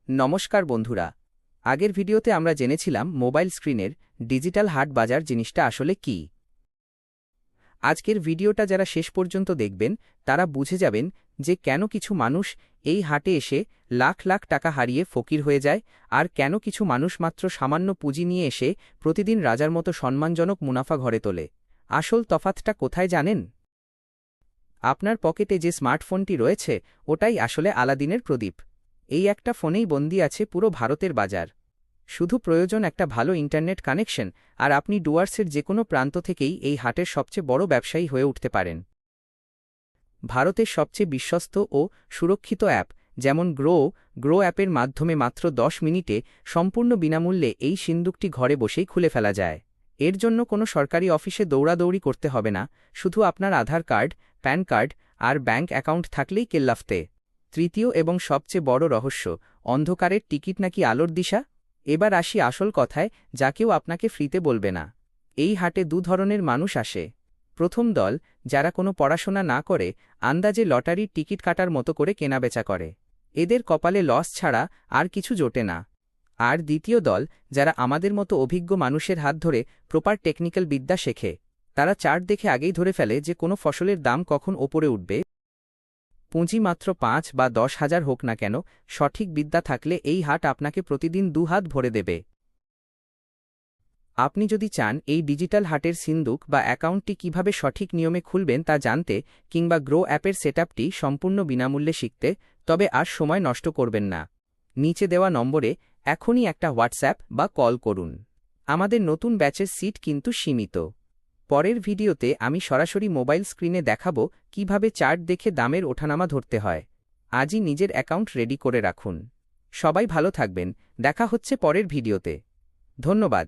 নমস্কার বন্ধুরা, আগের ভিডিওতে আমরা জেনেছিলাম মোবাইল স্ক্রিনের ডিজিটাল হাট বাজার জিনিসটা আসলে কি। আজকের ভিডিওটা যারা শেষ পর্যন্ত দেখবেন তারা বুঝে যাবেন যে কেন কিছু মানুষ এই হাটে এসে লাখ লাখ টাকা হারিয়ে ফকির হয়ে যায়, আর কেন কিছু মানুষ মাত্র সামান্য পুঁজি নিয়ে এসে প্রতিদিন রাজার মতো সম্মানজনক মুনাফা ঘরে তোলে। আসল তফাৎটা কোথায় জানেন? আপনার পকেটে যে স্মার্টফোনটি রয়েছে ওটাই আসলে আলাদিনের প্রদীপ। এই একটা ফোনেই বন্দী আছে পুরো ভারতের বাজার। শুধু প্রয়োজন একটা ভালো ইন্টারনেট কানেকশন, আর আপনি ডুয়ার্সের যে কোনো প্রান্ত থেকেই এই হাটের সবচেয়ে বড় ব্যবসায়ী হয়ে উঠতে পারেন। ভারতের সবচেয়ে বিশ্বস্ত ও সুরক্ষিত অ্যাপ যেমন গ্রো অ্যাপের মাধ্যমে মাত্র 10 মিনিটে সম্পূর্ণ বিনামূল্যে এই সিন্দুকটি ঘরে বসেই খুলে ফেলা যায়। এর জন্য কোনো সরকারি অফিসে দৌড়াদৌড়ি করতে হবে না, শুধু আপনার আধার কার্ড, প্যান কার্ড আর ব্যাঙ্ক অ্যাকাউন্ট থাকলেই কেল্লাফতে। তৃতীয় এবং সবচেয়ে বড় রহস্য, অন্ধকারের টিকিট নাকি আলোর দিশা। এবার আসি আসল কথায়, যা কেউ আপনাকে ফ্রিতে বলবে না। এই হাটে দু ধরনের মানুষ আসে। প্রথম দল, যারা কোনো পড়াশোনা না করে আন্দাজে লটারির টিকিট কাটার মতো করে কেনাবেচা করে। এদের কপালে লস ছাড়া আর কিছু জোটে না। আর দ্বিতীয় দল, যারা আমাদের মতো অভিজ্ঞ মানুষের হাত ধরে প্রপার টেকনিক্যাল বিদ্যা শেখে। তারা চার্ট দেখে আগেই ধরে ফেলে যে কোনো ফসলের দাম কখন ওপরে উঠবে। পুঁজি মাত্র 5 বা 10,000 হোক না কেন, সঠিক বিদ্যা থাকলে এই হাট আপনাকে প্রতিদিন 2 হাত ভরে দেবে। আপনি যদি চান এই ডিজিটাল হাটের সিন্দুক বা অ্যাকাউন্টটি কিভাবে সঠিক নিয়মে খুলবেন তা জানতে, কিংবা গ্রো অ্যাপের সেটআপটি সম্পূর্ণ বিনামূল্যে শিখতে, তবে আর সময় নষ্ট করবেন না। নিচে দেওয়া নম্বরে এখনই একটা হোয়াটসঅ্যাপ বা কল করুন। আমাদের নতুন ব্যাচের সিট কিন্তু সীমিত। পরের ভিডিওতে আমি সরাসরি মোবাইল স্ক্রিনে দেখাবো কিভাবে চার্ট দেখে দামের ওঠানামা ধরতে হয়। আজই নিজের অ্যাকাউন্ট রেডি করে রাখুন। সবাই ভালো থাকবেন, দেখা হচ্ছে পরের ভিডিওতে। ধন্যবাদ।